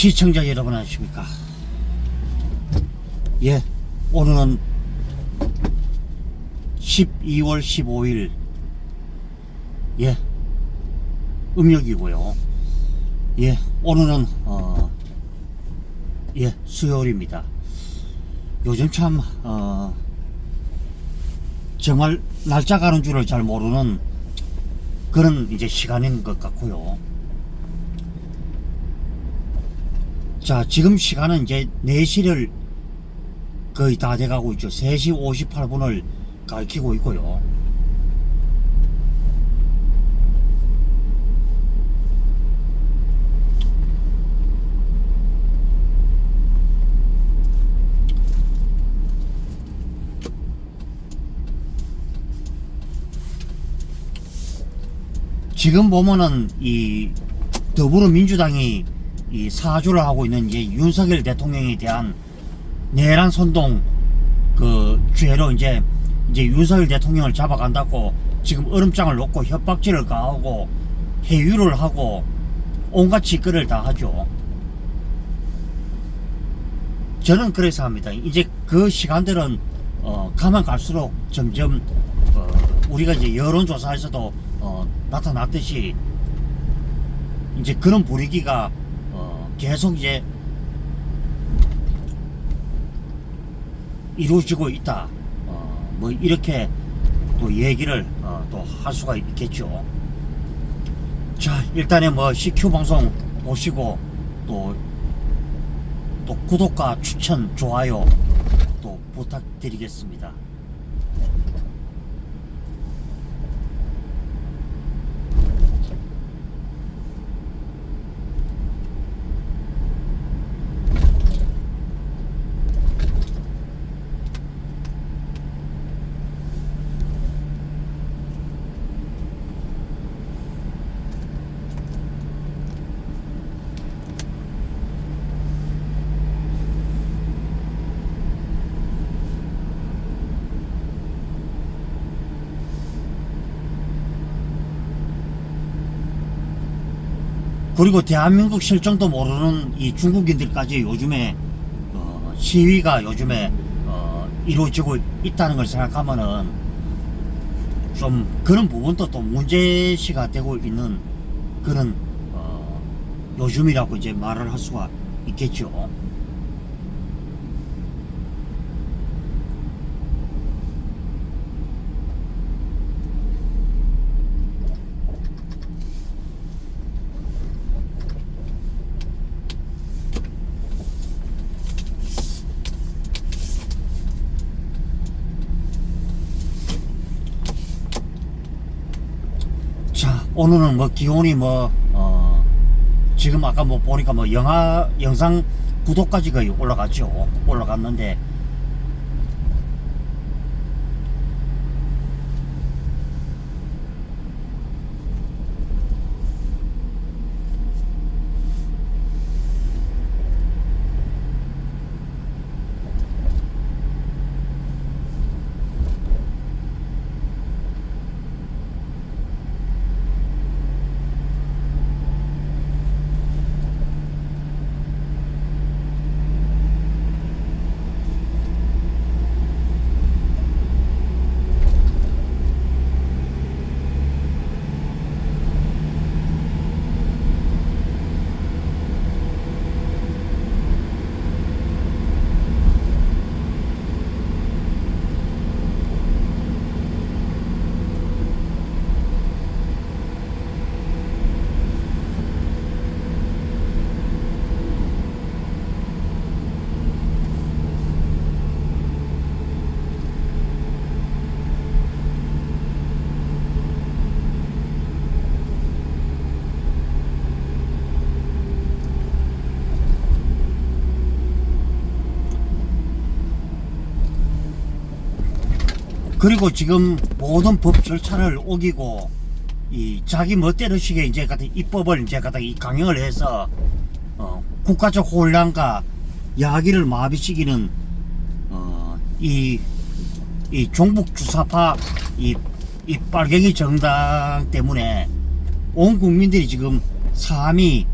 시청자 여러분 안녕하십니까. 예, 오늘은 12월 15일 예, 음력이고요. 예, 오늘은 예, 수요일입니다. 요즘 참 정말 날짜 가는 줄을 잘 모르는 그런 이제 시간인 것 같고요. 자, 지금 시간은 이제 4시를 거의 다 돼가고 있죠. 3시 58분을 가리키고 있고요. 지금 보면은 이 더불어민주당이 이 사주를 하고 있는 이제 윤석열 대통령에 대한 내란 선동 그 죄로 이제 윤석열 대통령을 잡아간다고 지금 얼음장을 놓고 협박질을 가하고 해유를 하고 온갖 짓거리를 다 하죠. 저는 그래서 합니다. 이제 그 시간들은 가면 갈수록 점점 우리가 이제 여론조사에서도 나타났듯이 이제 그런 분위기가 계속 이제 이루어지고 있다. 뭐 이렇게 또 얘기를 또 할 수가 있겠죠. 자, 일단에 뭐 CQ 방송 보시고 또 구독과 추천, 좋아요 또 부탁드리겠습니다. 그리고 대한민국 실정도 모르는 이 중국인들까지 요즘에 시위가 요즘에 이루어지고 있다는 걸 생각하면은 좀 그런 부분도 또 문제시가 되고 있는 그런 요즘이라고 이제 말을 할 수가 있겠죠. 오늘은 뭐 기온이 뭐 지금 아까 뭐 보니까 뭐 영상 구독까지 거의 올라갔는데 그리고 지금 모든 법 절차를 어기고 이 자기 멋대로식의 이제 같은 입법을 이제 갖다 이 강행을 해서 국가적 혼란과 야기를 마비시키는 이 종북 주사파 이 빨갱이 정당 때문에 온 국민들이 지금 삶이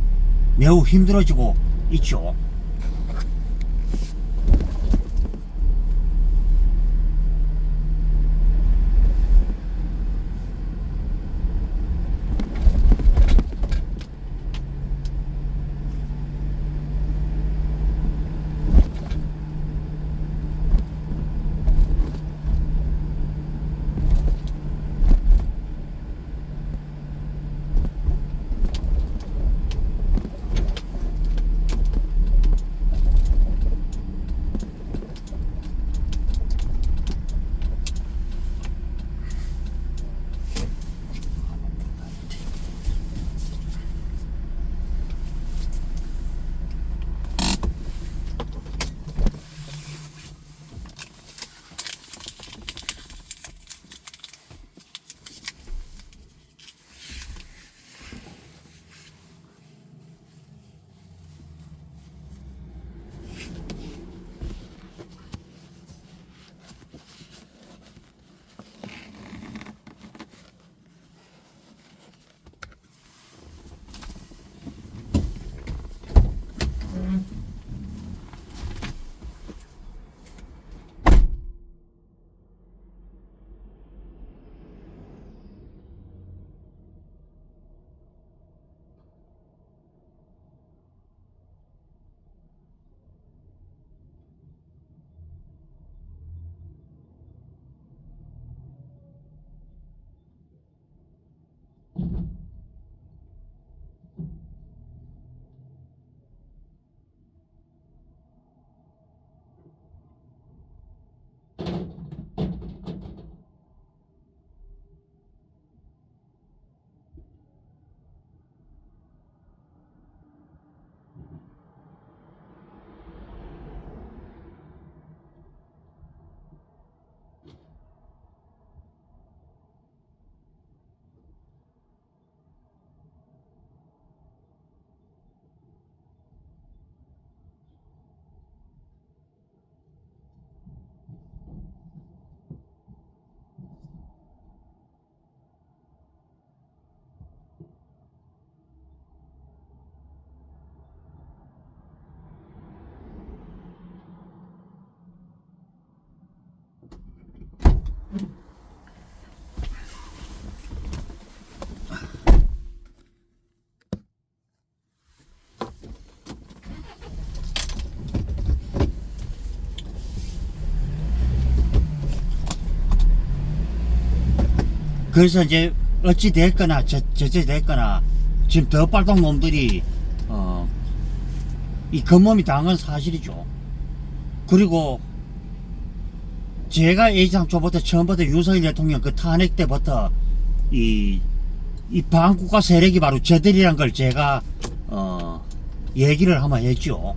매우 힘들어지고 있죠. 그래서 이제 어찌 됐거나 저째 됐거나 지금 더 빨동 놈들이 이 검범이 당한 건 사실이죠. 그리고 제가 예상초부터 처음부터 윤석열 대통령 그 탄핵 때부터 이 반국가 세력이 바로 저들이란 걸 제가 얘기를 한번 했죠.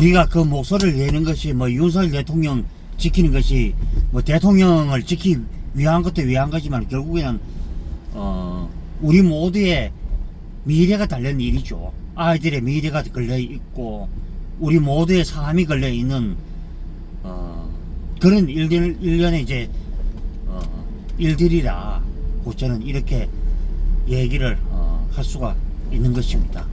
우리가 그 목소리를 내는 것이 뭐 윤석열 대통령 지키는 것이 뭐 대통령을 지키기 위한 것도 위한 거지만 결국에는 우리 모두의 미래가 달린 일이죠. 아이들의 미래가 걸려 있고 우리 모두의 삶이 걸려 있는 그런 일련의 이제 일들이라 저는 이렇게 얘기를 할 수가 있는 것입니다.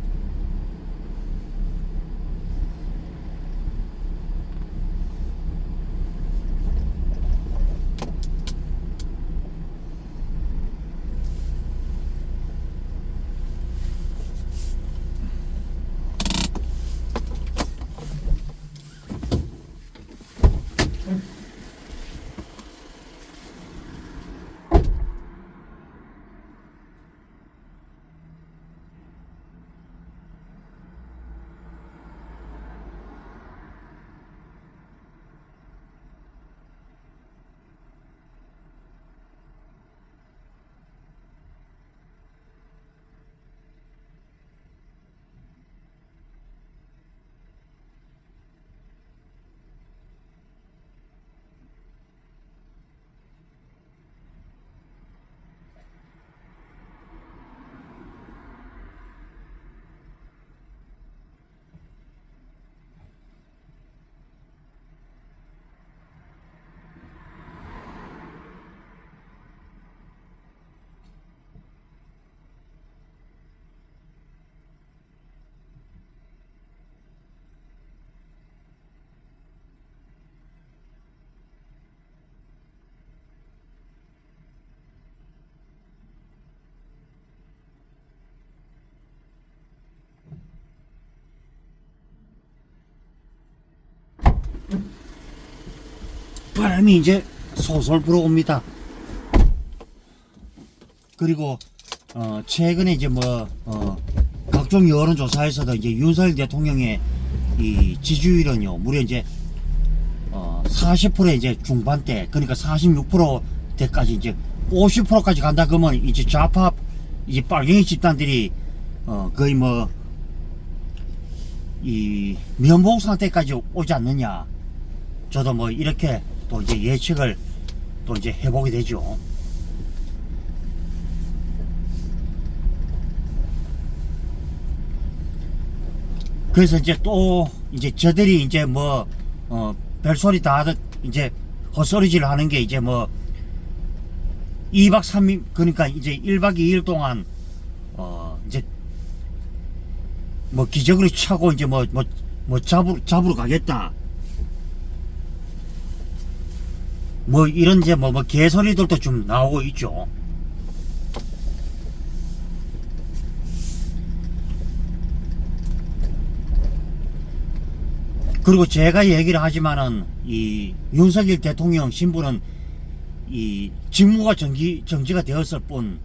바람이 이제 솔솔 불어옵니다. 그리고 최근에 이제 각종 여론조사에서도 이제 윤석열 대통령의 이 지지율은요 무려 이제 40% 이제 중반대, 그러니까 46%대까지 이제 50%까지 간다 그러면 이제 좌파 이제 빨갱이 집단들이 거의 이 면봉 상태까지 오지 않느냐, 저도 이렇게 또 이제 예측을 또 이제 해보게 되죠. 그래서 이제 또 이제 저들이 이제 별소리 다 하듯 이제 헛소리질 하는 게 이제 2박 3일, 그러니까 이제 1박 2일 동안 이제 기적으로 차고 이제 잡으러 가겠다, 이런 이제 개소리들도 좀 나오고 있죠. 그리고 제가 얘기를 하지만은 이 윤석열 대통령 신부는 이 직무가 정지가 되었을 뿐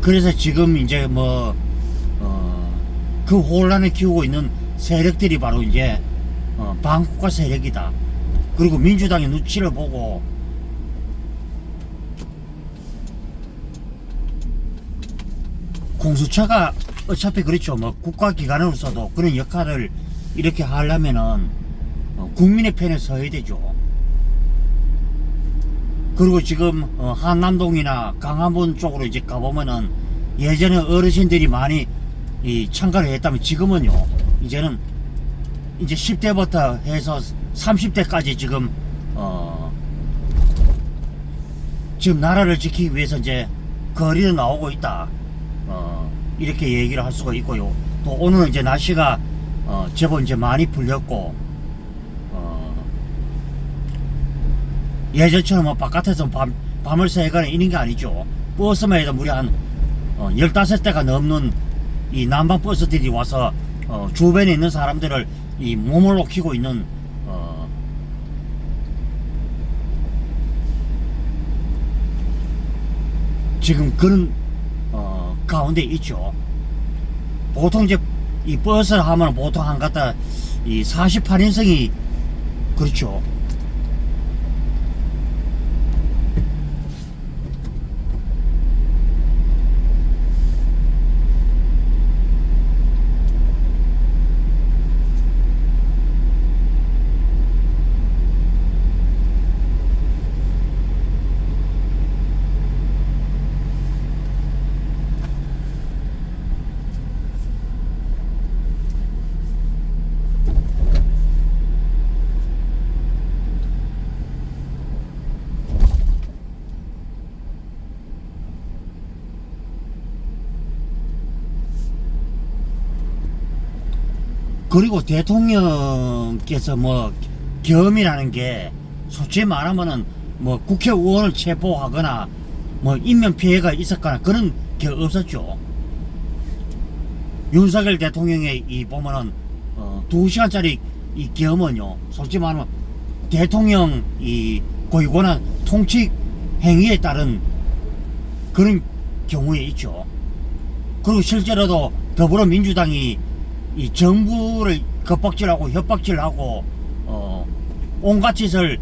그래서 지금 이제 뭐 그 혼란을 키우고 있는 세력들이 바로 이제 반국가 세력이다. 그리고 민주당의 눈치를 보고 공수처가 어차피 그렇죠. 뭐 국가기관으로서도 그런 역할을 이렇게 하려면은 국민의 편에 서야 되죠. 그리고 지금 한남동이나 강화문 쪽으로 이제 가보면은 예전에 어르신들이 많이 참가를 했다면 지금은요, 이제는 이제 10대부터 해서 30대까지 지금 나라를 지키기 위해서 이제 거리로 나오고 있다. 이렇게 얘기를 할 수가 있고요. 또 오늘은 이제 날씨가 제법 이제 많이 풀렸고, 예전처럼 뭐 바깥에서 밤을 새거나 이런 게 아니죠. 버스만 해도 무려 한 15대가 넘는 이 난방 버스들이 와서 주변에 있는 사람들을 이 몸을 녹이고 있는 지금 그런 가운데 있죠. 보통 이제 이 버스를 하면 보통 한 갖다 이 48인승이 그렇죠. 그리고 대통령께서 뭐 겸이라는 게 솔직히 말하면은 뭐 국회의원을 체포하거나 뭐 인명 피해가 있었거나 그런 게 없었죠. 윤석열 대통령의 이 보면은 2시간짜리 이 겸은요, 솔직히 말하면 대통령 이 고유권한 통치 행위에 따른 그런 경우에 있죠. 그리고 실제로도 더불어민주당이 이 정부를 겁박질하고 협박질하고 온갖 짓을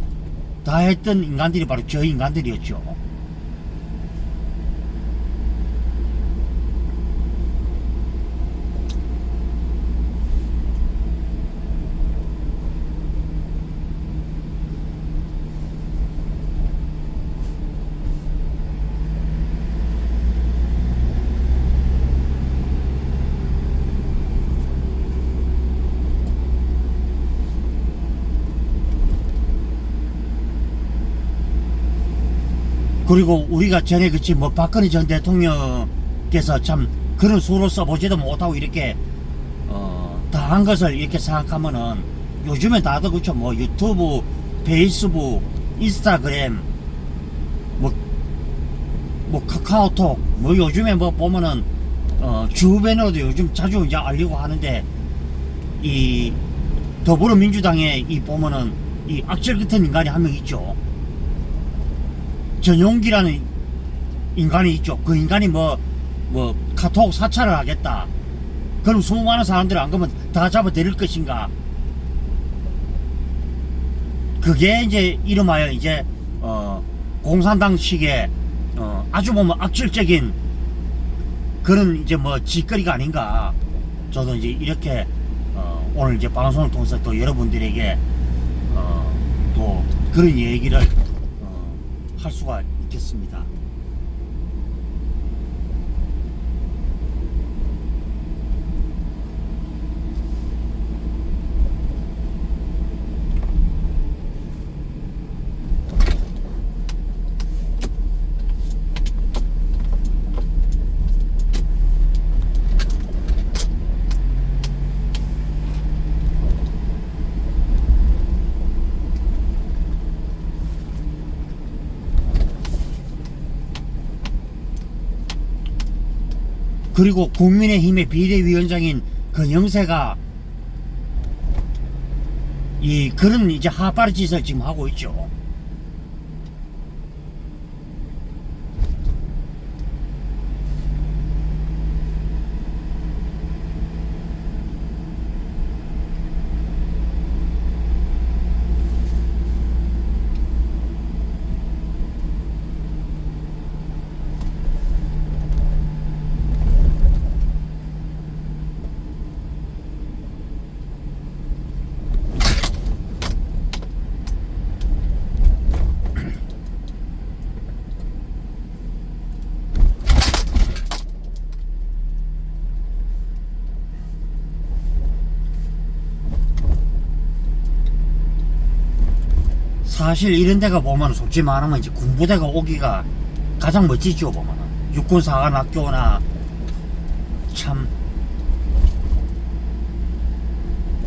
다 했던 인간들이 바로 저 인간들이었죠. 그리고 우리가 전에 그치 뭐 박근혜 전 대통령께서 참 그런 수로 써보지도 못하고 이렇게 다 한 것을 이렇게 생각하면은 요즘에 다들 그쵸 뭐 유튜브, 페이스북, 인스타그램, 뭐 카카오톡, 뭐 요즘에 뭐 보면은 주변으로도 요즘 자주 이제 알리고 하는데 이 더불어민주당에 이 보면은 이 악질 같은 인간이 한 명 있죠. 전용기라는 인간이 있죠. 그 인간이 뭐 카톡 사찰을 하겠다. 그럼 수많은 사람들이 안 가면 다 잡아 데릴 것인가. 그게 이제 이름하여 이제 공산당식의 아주 보면 악질적인 그런 이제 뭐 짓거리가 아닌가. 저도 이제 이렇게 오늘 이제 방송을 통해서 또 여러분들에게 또 그런 얘기를 할 수가 있겠습니다. 그리고 국민의힘의 비대위원장인 그 영세가 이 그런 이제 하바리 짓을 지금 하고 있죠. 사실 이런 데가 보면 솔직히 말하면 이제 군부대가 오기가 가장 멋지죠. 보면은 육군사관학교나 참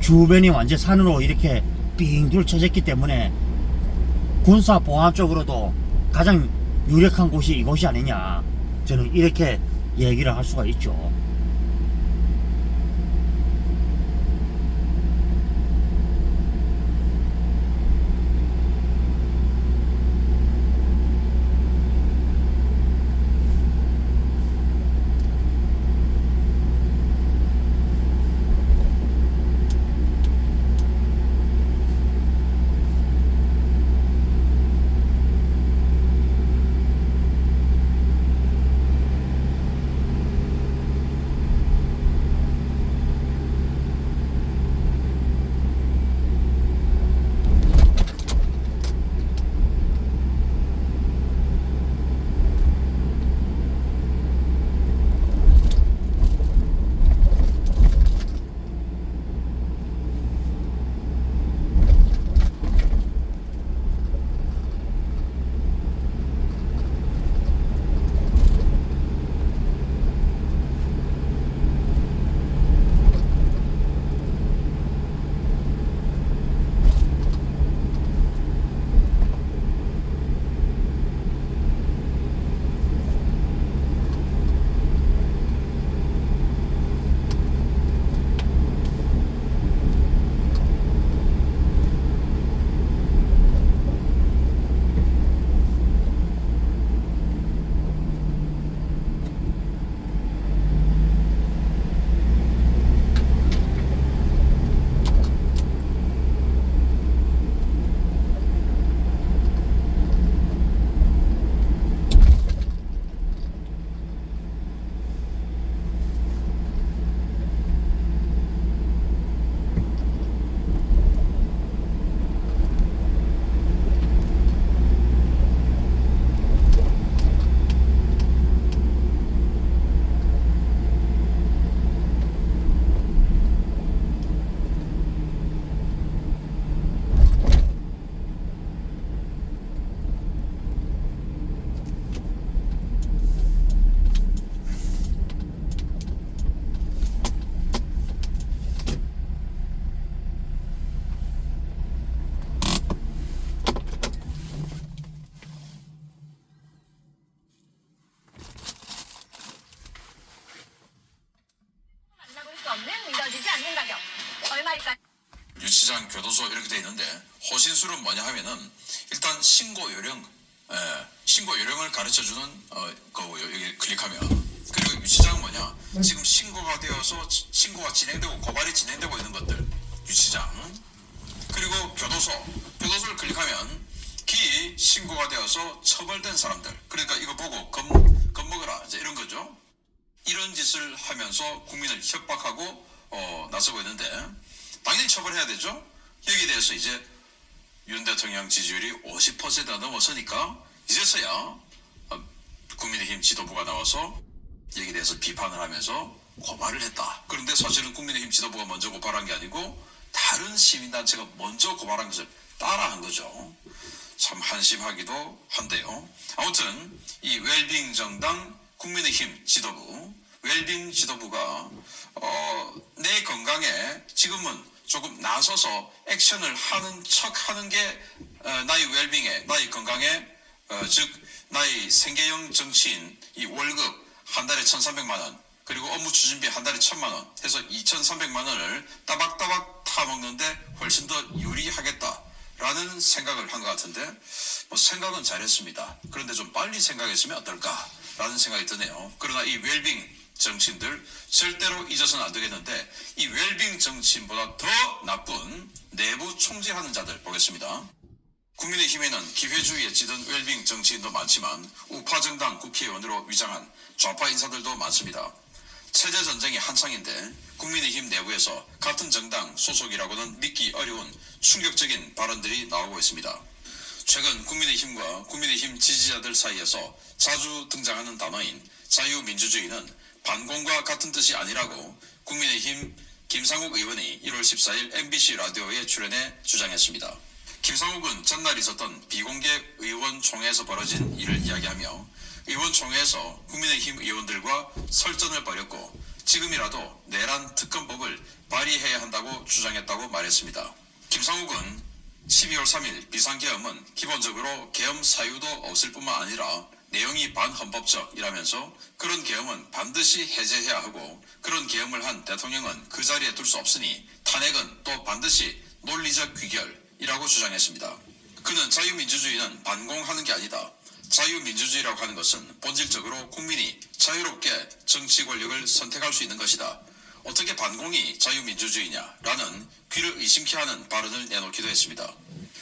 주변이 완전 산으로 이렇게 빙 둘쳐졌기 때문에 군사 보안 쪽으로도 가장 유력한 곳이 이곳이 아니냐, 저는 이렇게 얘기를 할 수가 있죠. 유치장, 교도소 이렇게 돼 있는데 호신술은 뭐냐 하면은 일단 신고 요령, 신고 요령을 가르쳐주는 여기 클릭하면, 그리고 유치장은 뭐냐, 지금 신고가 되어서 신고가 진행되고 고발이 진행되고 있는 것들 유치장. 그리고 교도소를 클릭하면 기 신고가 되어서 처벌된 사람들, 그러니까 이거 보고 겁먹어라 이제 이런 거죠. 이런 짓을 하면서 국민을 협박하고 나서고 있는데 당연히 처벌해야 되죠. 여기에 대해서 이제 윤 대통령 지지율이 50%가 넘어서니까 이제서야 국민의힘 지도부가 나와서 여기에 대해서 비판을 하면서 고발을 했다. 그런데 사실은 국민의힘 지도부가 먼저 고발한 게 아니고 다른 시민단체가 먼저 고발한 것을 따라한 거죠. 참 한심하기도 한데요. 아무튼 이 웰빙 정당 국민의힘 지도부, 웰빙 지도부가 내 건강에 지금은 조금 나서서 액션을 하는 척 하는 게 나의 웰빙에, 나의 건강에, 즉 나의 생계형 정치인 이 월급 한 달에 1,300만 원, 그리고 업무 추진비 한 달에 1,000만 원 해서 2,300만 원을 따박따박 타먹는데 훨씬 더 유리하겠다라는 생각을 한 것 같은데, 뭐 생각은 잘했습니다. 그런데 좀 빨리 생각했으면 어떨까라는 생각이 드네요. 그러나 이 웰빙 정치인들 절대로 잊어서는 안 되겠는데, 이 웰빙 정치인보다 더 나쁜 내부 총질하는 자들 보겠습니다. 국민의힘에는 기회주의에 찌든 웰빙 정치인도 많지만 우파정당 국회의원으로 위장한 좌파 인사들도 많습니다. 체제전쟁이 한창인데 국민의힘 내부에서 같은 정당 소속이라고는 믿기 어려운 충격적인 발언들이 나오고 있습니다. 최근 국민의힘과 국민의힘 지지자들 사이에서 자주 등장하는 단어인 자유민주주의는 반공과 같은 뜻이 아니라고 국민의힘 김상욱 의원이 1월 14일 MBC 라디오에 출연해 주장했습니다. 김상욱은 전날 있었던 비공개 의원총회에서 벌어진 일을 이야기하며 의원총회에서 국민의힘 의원들과 설전을 벌였고 지금이라도 내란 특검법을 발의해야 한다고 주장했다고 말했습니다. 김상욱은 12월 3일 비상계엄은 기본적으로 계엄 사유도 없을 뿐만 아니라 내용이 반헌법적이라면서 그런 계엄은 반드시 해제해야 하고 그런 계엄을 한 대통령은 그 자리에 둘 수 없으니 탄핵은 또 반드시 논리적 귀결이라고 주장했습니다. 그는 자유민주주의는 반공하는 게 아니다. 자유민주주의라고 하는 것은 본질적으로 국민이 자유롭게 정치 권력을 선택할 수 있는 것이다. 어떻게 반공이 자유민주주의냐라는 귀를 의심케 하는 발언을 내놓기도 했습니다.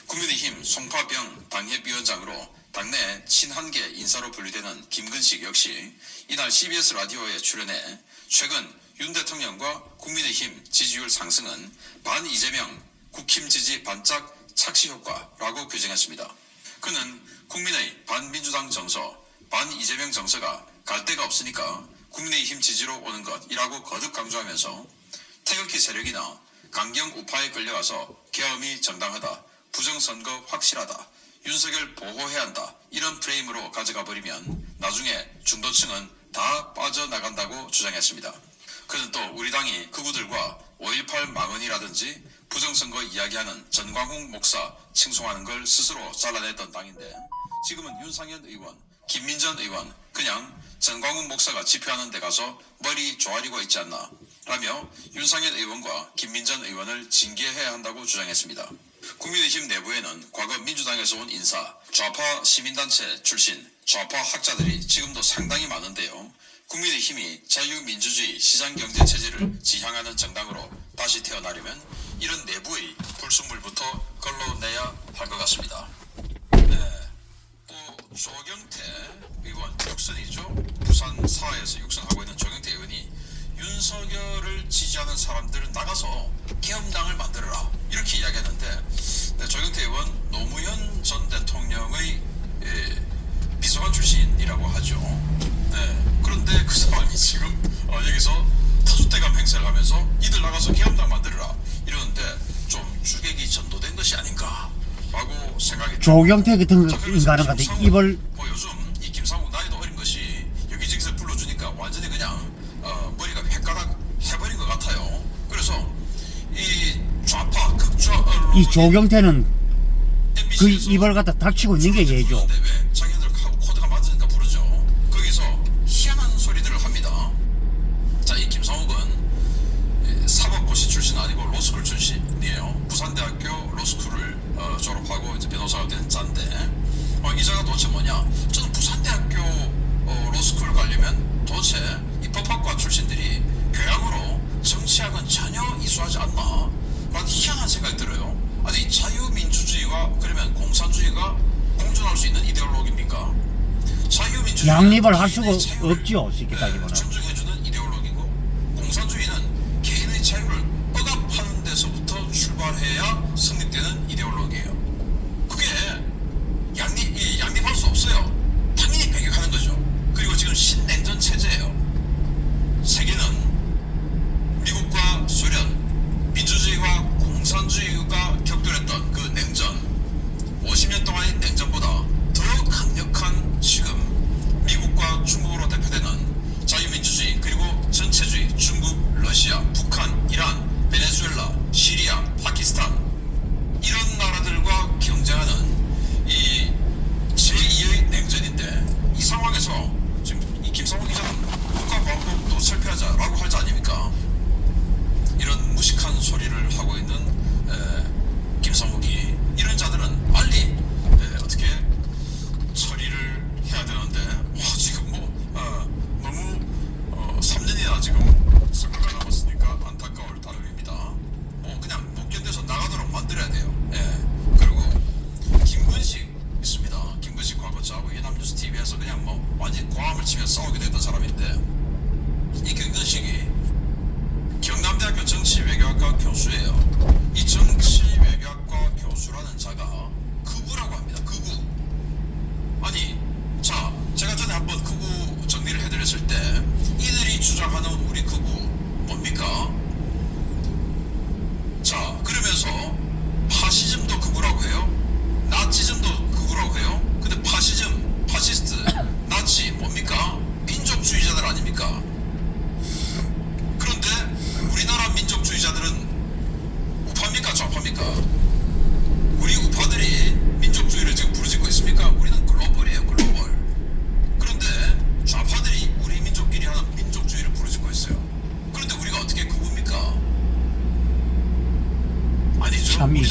국민의힘 송파병 당협위원장으로 당내 친한계 인사로 분류되는 김근식 역시 이날 CBS 라디오에 출연해 최근 윤 대통령과 국민의힘 지지율 상승은 반 이재명 국힘 지지 반짝 착시 효과라고 규정했습니다. 그는 국민의 반민주당 정서, 반 이재명 정서가 갈 데가 없으니까 국민의힘 지지로 오는 것이라고 거듭 강조하면서 태극기 세력이나 강경 우파에 끌려가서 계엄이 정당하다, 부정선거 확실하다, 윤석열 보호해야 한다 이런 프레임으로 가져가 버리면 나중에 중도층은 다 빠져나간다고 주장했습니다. 그는 또 우리 당이 극우들과 5.18 망언이라든지 부정선거 이야기하는 전광훈 목사 칭송하는 걸 스스로 잘라냈던 당인데 지금은 윤상현 의원, 김민전 의원 그냥 전광훈 목사가 집회하는 데 가서 머리 조아리고 있지 않나 라며 윤상현 의원과 김민전 의원을 징계해야 한다고 주장했습니다. 국민의힘 내부에는 과거 민주당에서 온 인사, 좌파 시민단체 출신, 좌파 학자들이 지금도 상당히 많은데요. 국민의힘이 자유민주주의 시장경제체제를 지향하는 정당으로 다시 태어나려면 이런 내부의 불순물부터 걸러내야 할 것 같습니다. 네, 또 조경태 의원 육선이죠. 부산 사회에서 육선하고 있는 조경태 의원이 윤석열을 지지하는 사람들은 나가서 계엄당을 만들어라 이렇게 이야기했는데 네, 조경태 의원 노무현 전 대통령의 비서관 출신이라고 하죠. 네, 그런데 그 사람이 지금 여기서 타주대감 행세를 하면서 이들 나가서 계엄당 만들어라 이러는데 좀 주객이 전도된 것이 아닌가라고 생각이 조경태 같은 자, 인간은 같은 입을 요즘 이 김상욱 나이도 어린 것이 여기저기서 불러주니까 완전히 그냥 머리가 헷가닥 해버린 것 같아요. 그래서 이 좌파 극좌 언론 이 조경태는 그 입을 갖다 닥치고 있는 게 예죠. 왜 자기들하고 코드가 맞으니까 부르죠. 거기서 희한한 소리들을 합니다. 자, 이 김상욱은 사법고시 출신 아니고 로스쿨 출신이에요. 부산대학교 로스쿨을 졸업하고 이제 변호사가 된 자인데 이 자가 도대체 뭐냐? 저는 부산대학교 로스쿨 가려면 도대체 이 법학과 출신들이 교양으로 정치학은 전혀 이수하지 않나? 라는 희한한 생각이 들어요. 아니 자유민주주의와 그러면 공산주의가 공존할 수 있는 이데올로기입니까? 자유민주주의 양립을 할 수가 없죠. 쉽게 따지면. 존중해주는 이데올로기고 공산주의는 개인의 자유를 억압하는 데서부터 출발해야 성립되는 이데올로기예요. 그게 양립할 수 없어요. 당연히 배격하는 거죠. 그리고 지금 신냉전 체제예요. 세계는 미국과 소련, 민주주의와 공산주의가 격돌했던 그 냉전 50년 동안의 냉전보다 더 강력한 지금 미국과 중국으로 대표되는 자유민주주의 그리고 전체주의 중국, 러시아, 북한, 이란, 베네수엘라, 시리아, 파키스탄 이런 나라들과 경쟁하는 이 제2의 냉전인데 이 상황에서 지금 이 김상욱 기자는 국가보안법도 철폐하자라고 할 자 아닙니까? 이런 무식한 소리를 하고 있는 김상욱이 이런 자들은 빨리 어떻게 처리를 해야 되는데 와 지금 너무 3년이나 지금 선거가 남았으니까 안타까울 따름입니다. 그냥 못 견뎌서 나가도록 만들어야 돼요. 그리고 김근식 있습니다. 김근식 과거 저하고 예남뉴스 TV에서 그냥 완전 고함을 치며 싸우게 됐던 사람인데 이 김근식이 경남대학교 정치외교학과 교수예요. 이 정치외교학과 교수라는 자가 극우라고 합니다. 극우. 아니, 자, 제가 전에 한번 극우 정리를 해드렸을 때 이들이 주장하는 우리 극우 뭡니까? 자, 그러면서 파시즘도 극우라고 해요.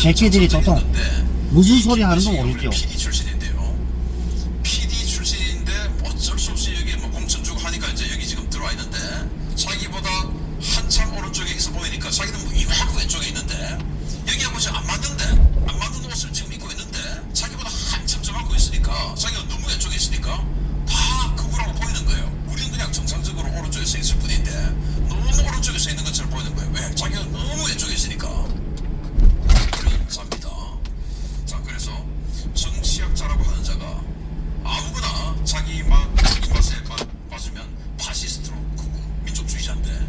새끼들이 도통 무슨 소리 하는지 모르죠. PD 출신인데요. PD 출신인데 어쩔 수 없이 여기 뭐 공천 주고 하니까 이제 여기 지금 들어와 있는데 자기보다 한참 오른쪽에 있어 보이니까 자기는 뭐 이만큼 왼쪽에 있는데 여기하고 지금 안 맞는 옷을 지금 입고 있는데 자기보다 한참 저 갖고 있으니까 자기가 너무 왼쪽에 있으니까 다 그거라고 보이는 거예요. 우리는 그냥 정상적으로 오른쪽에 서 있을 뿐인데 너무 오른쪽에 서 있는 것처럼 보이는 거예요. 왜? 자기가 너무 왼쪽에 있으니까. 이런 자입니다. 자, 그래서 정치학자라고 하는 자가 아무거나 자기 입맛에 맞으면 파시스트로 크고 민족주의자인데,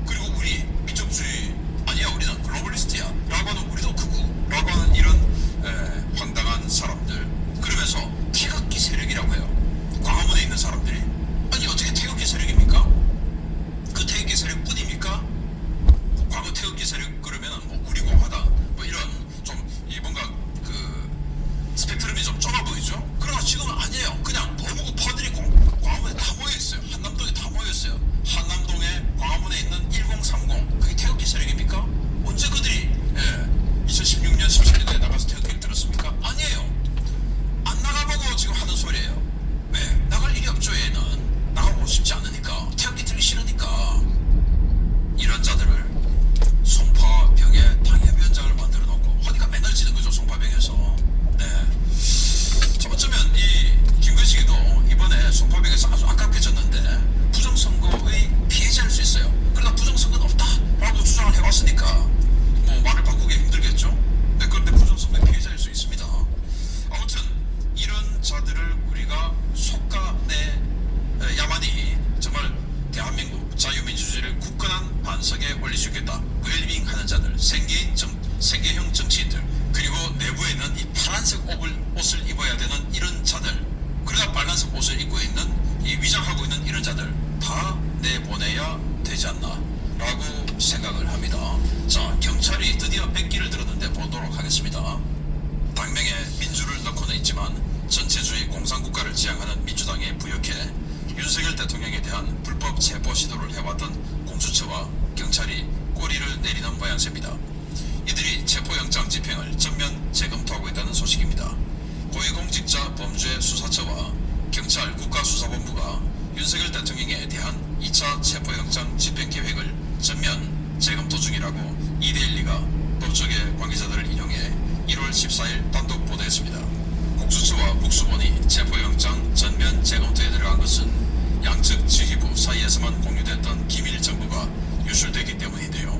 그리고 우리 민족주의 아니야, 우리는 글로벌리스트야 라고 하는 우리도 크고 라고 하는 이런 황당한 사람들, 그러면서 태극기 세력이라고 해요. 광화문에 있는 사람들이 아니 어떻게 태극기 세력입니까? 그 태극기 세력뿐입니까? 과거 태극기 세력 그러면은 뭐 우리공화당 뭐 이런 좀 이 뭔가 그 스펙트럼이 좀 좁아 보이죠? 그러나 지금은 아니에요. 그냥 너무 파들이 광화문에 다 모여 있어요. 한남동에 다 모여 있어요. 한남동에 광화문에 있는 1030 그게 태극기 세력입니까? 언제 그들이 2016년 17년에 나가서 태극기를 들었습니까? 아니에요. 안 나가보고 지금 하는 소리예요. 왜? 나갈 일이 없죠. 얘는 나가고 싶지 않으니까, 태극기 들기 싫으니까. 이런 자들을 송파병의 당협위원장을 만들어 놓고 하니까 맨날 지는 거죠. 송파병에서. 네. 자, 어쩌면 이 김근식이도 이번에 송파병에서 아주 아깝게 졌는데 부정선거의 피해자일 수 있어요. 그러나 부정선거는 없다라고 주장을 해왔으니까 뭐 말을 바꾸기 힘들겠죠. 네, 그런데 부정선거의 피해자일 수 있습니다. 아무튼 이런 자들을 우리가 속아내야만이 정말 대한민국 자유민주주의를 굳건한 반석에 올릴 수 있겠다. 웰빙 하는 자들, 생계형 정치인들, 그리고 내부에는 이 파란색 옷을 입어야 되는 이런 자들, 그러다 빨간색 옷을 입고 있는 이 위장하고 있는 이런 자들 다 내보내야 되지 않나 라고 생각을 합니다. 자, 경찰이 드디어 백기를 들었는데 보도록 하겠습니다. 당명에 민주를 넣고는 있지만 전체주의 공산국가를 지향하는 민주당에 부역해 윤석열 대통령에 대한 불법 체포 시도를 해왔던 공수처와 경찰이 꼬리를 내리는 모양새입니다. 이들이 체포영장 집행을 전면 재검토하고 있다는 소식입니다. 고위공직자 범죄수사처와 경찰 국가수사본부가 윤석열 대통령에 대한 2차 체포영장 집행 계획을 전면 재검토 중이라고 이데일리가 법조계 관계자들을 인용해 1월 14일 단독 보도했습니다. 공수처와 국수본이 체포영장 전면 재검토에 들어간 것은 양측 지휘부 사이에서만 공유됐던 기밀 정보가 유출되기 때문인데요.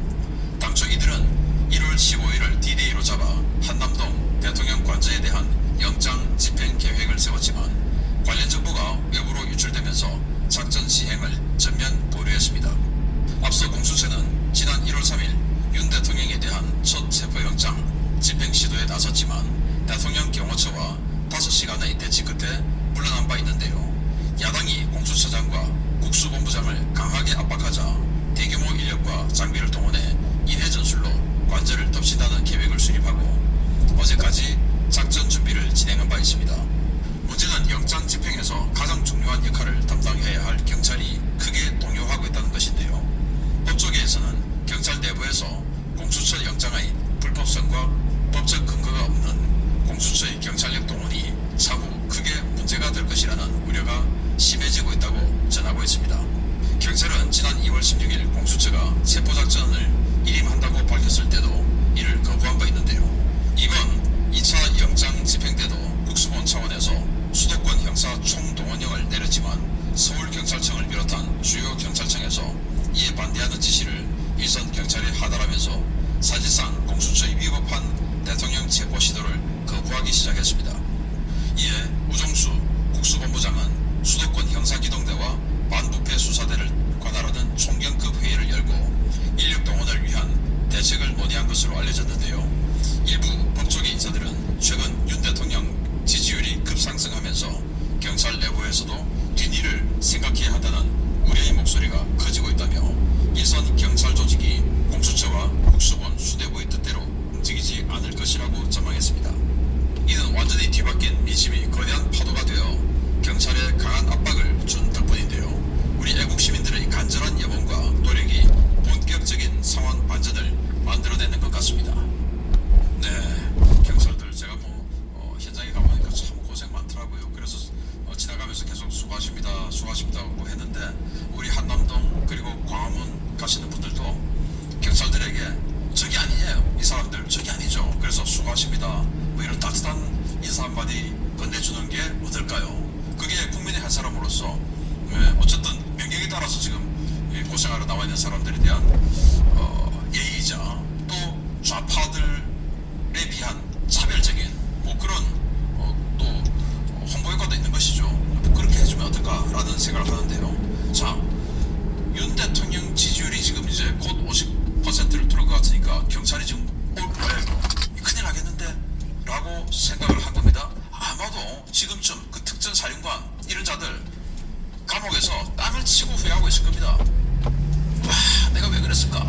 당초 이들은 1월 15일을 D-Day로 잡아 한남동 대통령 관저에 대한 영장 집행 계획을 세웠지만 관련 정보가 외부로 유출되면서 작전 시행을 전면 보류했습니다. 앞서 공수처는 지난 1월 3일 윤 대통령에 대한 첫 체포영장 집행 시도에 나섰지만 대통령 경호처와 5시간의 대치 끝에 물러난 바 있는데요. 야당이 공수처장과 국수본부장을 강하게 압박하자 대규모 인력과 장비를 동원해 이내 전술로 관저를 덮친다는 계획을 수립하고 어제까지 작전 준비를 진행한 바 있습니다. 문제는 영장 집행에서 가장 중요한 역할을 담당해야 할 경찰이 크게 동요하고 있다는 것인데요. 법조계에서는 경찰 내부에서 공수처 영장의 불법성과 법적 근거가 없는 공수처의 경찰력 동원이 차후 크게 문제가 될 것이라는 우려가 심해지고 있다고 전하고 있습니다. 경찰은 지난 2월 16일 공수처가 체포작전을 일임한다고 밝혔을 때도 이를 거부한 바 있는데요. 이번 2차 영장 집행 때도 국수본 차원에서 수도권 형사 총동원령을 내렸지만 서울경찰청을 비롯한 주요 경찰청에서 이에 반대하는 지시를 일선 경찰에 하달하면서 사실상 공수처의 위법한 대통령 체포 시도를 거부하기 시작했습니다. 이에 우종수 국수본부장은 수도권 형사기동대와 반부패 수사대를 관할하는 총경급 회의를 열고 인력 동원을 위한 대책을 논의한 것으로 알려졌는데요. 일부 법조계 인사들은 최근 윤 대통령 지지율이 급상승하면서 경찰 내부에서도 뒷일을 생각해야 한다는 우려의 목소리가 커지고 있다며 일선 경찰 조직이 공수처와 국수본 수뇌부의 뜻대로 움직이지 않을 것이라고 전망했습니다. 이는 완전히 뒤바뀐 민심이 거대한 파도가 되어 경찰에 강한 압박을 준 덕분인데요. 우리 애국 시민들의 간절한 여론과 노력이 본격적인 상황 반전을 만들어내는 것 같습니다. 방송에서 계속 수고하십니다, 수고하십니다고 했는데 우리 한남동 그리고 광화문 가시는 분들도 경찰들에게 적이 아니에요. 이 사람들 적이 아니죠. 그래서 수고하십니다. 뭐 이런 따뜻한 인사 한마디 건네주는 게 어떨까요? 그게 국민의 한 사람으로서 어쨌든 명령에 따라서 지금 고생하러 나와 있는 사람들에 대한 예의이자 또 좌파들에 비한 차별적인 뭐 그런 또 홍보 효과도 있는 것이죠. 그렇게 해주면 어떨까라는 생각을 하는데요. 자, 윤 대통령 지지율이 지금 이제 곧 50%를 뚫을 것 같으니까 경찰이 지금 뭐야 이거 큰일 나겠는데? 라고 생각을 한 겁니다. 아마도 지금쯤 그 특전 사령관 이런 자들 감옥에서 땅을 치고 후회하고 있을 겁니다. 와, 내가 왜 그랬을까?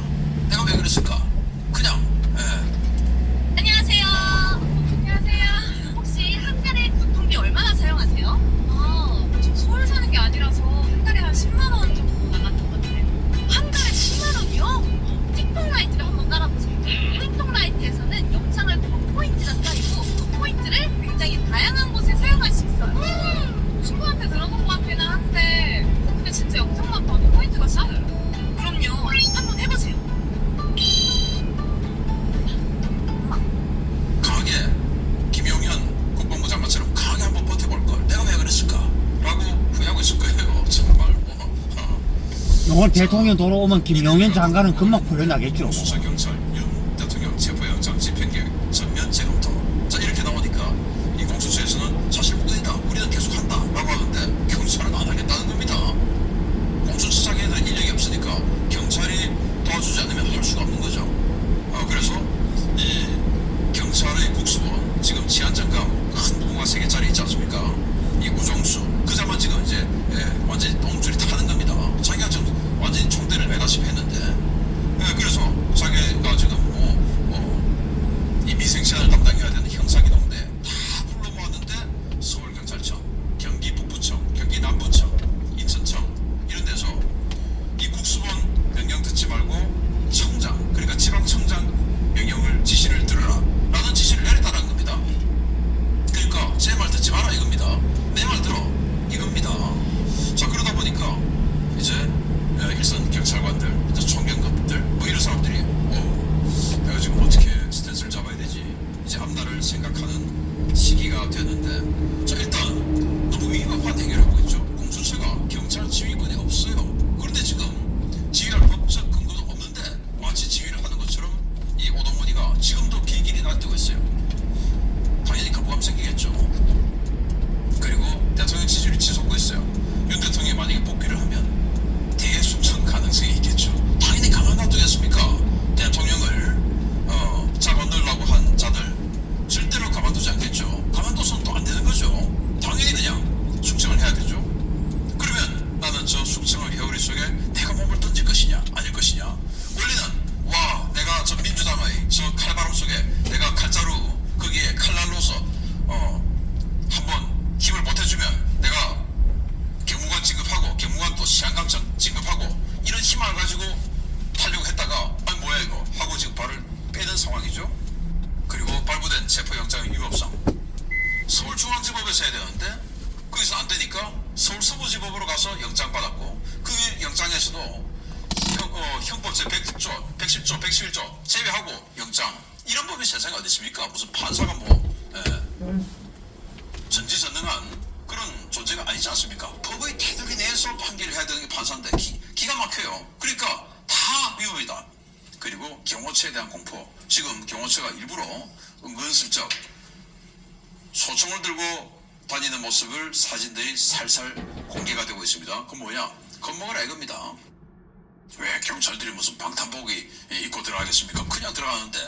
내가 왜 그랬을까? 그냥 안녕하세요. 안녕하세요. 혹시 한 달에 교통비 얼마나 사용하세요? 저 서울 사는 게 아니라서 한 달에 한 10만 원 정도 나갔던 것 같아요. 한 달에 10만 원이요? 틱톡라이트를 한번 깔아보세요. 틱톡라이트에서는 영상을 보면 포인트가 쌓이고 그 포인트를 굉장히 다양한 곳에 사용할 수 있어요. 친구한테 들어본 것 같기는 한데 근데 진짜 영상만 봐도 포인트가 쌓여요. 그럼요. 한번 해보세요. 강하게 김용현 국방부 장관처럼 강하게 한번 버텨볼 걸. 내가 왜 그랬을까? 라고 후회하고 있을 거예요. 정말 오늘 대통령 돌아오면 김용현 장관은 금방 풀려나겠죠. 수사경찰 윤 대통령 체포영장 집행계획 전면 재검토. 자, 이렇게 나오니까 이 공수처에서는 사실 무근이다, 우리는 계속한다 라고 하는데 경찰은 안 하겠다는 겁니다. 공수처장에는 인력이 없으니까 경찰이 도와주지 않으면 할 수가 없는 거죠. 그래서 이 경찰의 국수본 지금 치안장관 큰 무궁화 3개짜리 있지 않습니까? 이 우정수 그자만 지금 이제 완전히 똥줄이 타는 겁니다. 자기가 지금 완전히 총대를 매다시피 했는데 그래서 자기가 지금 이 미생시안을 담당해야 되는 형사기동대 다 불러 모았는데 서울경찰청, 경기 북부청, 경기 남부청, 인천청 이런 데서 이 국수본 명령 듣지 말고 청장, 그러니까 지방청장 명령을 지시를 들어라 라는 지시를 내렸다는 겁니다. 그러니까 제 말 듣지 마라 이겁니다. 내 말 들어 이겁니다. 자, 그러다 보니까 이제 일선 경찰관들, 이제 총경급들 뭐 이런 사람들이 내가 지금 어떻게 스탠스를 잡아야 되지? 이제 앞날을 생각하는 시기가 되는데, 자, 일단 너무 위법한 행위를 하고 있죠. 공수처가 경찰 지휘권이 없어요. 그런데 지금 지휘할 법적 근거도 없는데 마치 지휘를 하는 것처럼 이 오동훈이가 지금도 길길이 날뛰고 있어요. 당연히 거부감 생기겠죠. 그리고 대통령 지지율이 치솟고 있어요. 윤 대통령이 만약에 복귀를 하면 대숙청 가능성이 있겠죠. 당연히 가만 놔두겠습니까? 대통령을 잡아넣으려고 한 자들 절대로 가만두지 않겠죠. 가만둬서는 또 안 되는 거죠. 당연히 그냥 숙청을 해야 되죠. 그러면 나는 저 숙청의 회오리 속에 내가 몸을 던질 것이냐 아닐 것이냐. 원래는 와, 내가 저 민주당의 저 칼바람 속에 내가 칼자루 거기에 칼날로서 한번 힘을 보태주면 내가 경무관 진급하고 경무관 또 시한감청 진급하고 이런 힘을 가지고 타려고 했다가 아니 뭐야 이거 하고 지금 발을 빼는 상황이죠. 그리고 발부된 체포영장의 위법성 서울중앙지법에서 해야 되는데 거기서 안 되니까 서울서부지법으로 가서 영장 받았고 그 영장에서도 형법 제100조, 110조, 111조 제외하고 영장 이런 법이 세상에 어디 있습니까? 무슨 판사가 전지전능한 그런 존재가 아니지 않습니까? 법의 테두리 내에서 판결을 해야 되는 게 판사인데 기가 막혀요. 그러니까 다 위법이다. 그리고 경호처에 대한 공포. 지금 경호처가 일부러 은근슬쩍 소총을 들고 다니는 모습을 사진들이 살살 공개가 되고 있습니다. 그 뭐냐? 겁먹으라 이겁니다. 왜 경찰들이 무슨 방탄복이 입고 들어가겠습니까? 그냥 들어가는데.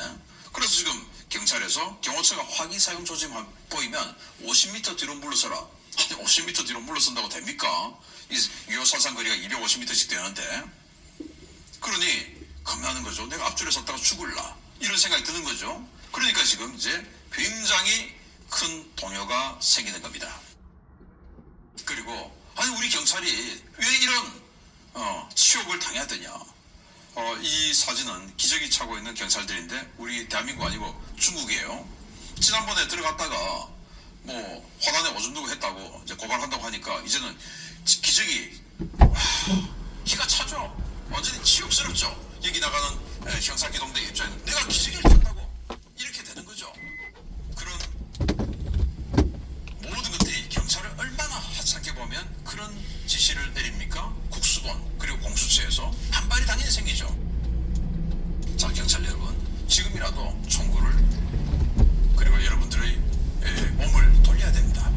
그래서 지금 경찰에서 경호처가 화기 사용 조짐 보이면 50m 뒤로 물러서라. 아니 50m 뒤로 물러선다고 됩니까? 이 유효사상 거리가 250m씩 되는데. 그러니 겁나는 거죠. 내가 앞줄에 섰다가 죽을라 이런 생각이 드는 거죠. 그러니까 지금 이제 굉장히 큰 동요가 생기는 겁니다. 그리고 아니 우리 경찰이 왜 이런 치욕을 당해야 되냐. 이 사진은 기저귀 차고 있는 경찰들인데 우리 대한민국 아니고 중국이에요. 지난번에 들어갔다가 뭐 화단에 오줌 누고 했다고 이제 고발한다고 하니까 이제는 기적이 기가 차죠. 완전히 치욕스럽죠. 여기 나가는 형사기동대 입장에는 내가 기적을 한다고 이렇게 되는 거죠. 그런 모든 것들이 경찰을 얼마나 하찮게 보면 그런 지시를 내립니까? 국수본 그리고 공수처에서 반발이 당연히 생기죠. 자, 경찰 여러분, 지금이라도 총구를 그리고 여러분들의 몸을 돌려야 됩니다.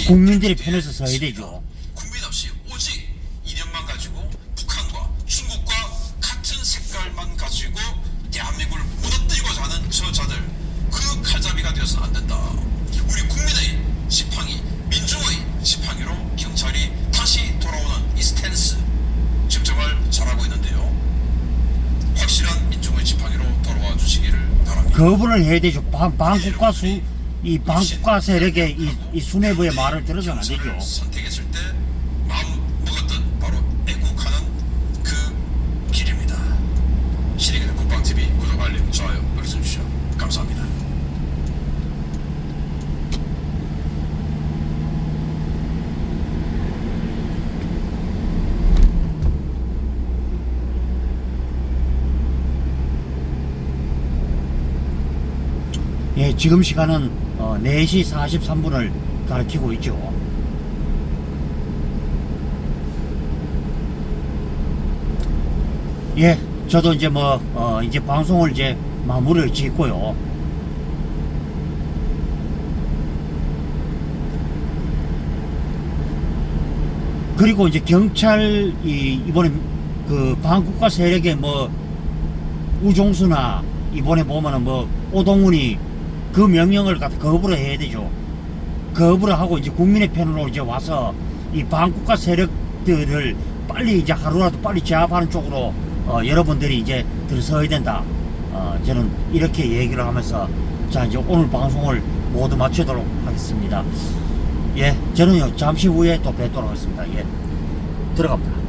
국민들의 편에서 서야 되죠. 국민 없이 오직 이념만 가지고 북한과 중국과 같은 색깔만 가지고 대한민국을 무너뜨리고자 하는 저자들, 그 칼잡이가 되어서는 안 된다. 우리 국민의 지팡이, 민중의 지팡이로 경찰이 다시 돌아오는 이 스탠스 지금 정말 잘하고 있는데요. 확실한 민중의 지팡이로 돌아와 주시기를 바랍니다. 거부를 해야 되죠. 이 반국가 세력의 이 수뇌부의 말을 들어서는 안 되죠. 선택했을 때 마음 먹었던 바로 애국하는 그 길입니다. 신의기대 국방TV 구독, 알림, 좋아요 눌러주십시오. 감사합니다. 예, 지금 시간은 4시 43분을 가리키고 있죠. 예, 저도 이제 이제 방송을 이제 마무리를 짓고요. 그리고 이제 경찰이 이번에 그 반국가 세력의 우종수나 이번에 보면은 오동훈이 그 명령을 갖다 거부를 해야 되죠. 거부를 하고 이제 국민의 편으로 이제 와서 이 반국가 세력들을 빨리 이제 하루라도 빨리 제압하는 쪽으로 여러분들이 이제 들어서야 된다. 저는 이렇게 얘기를 하면서 자, 이제 오늘 방송을 모두 마치도록 하겠습니다. 예, 저는요 잠시 후에 또 뵙도록 하겠습니다. 예, 들어갑니다.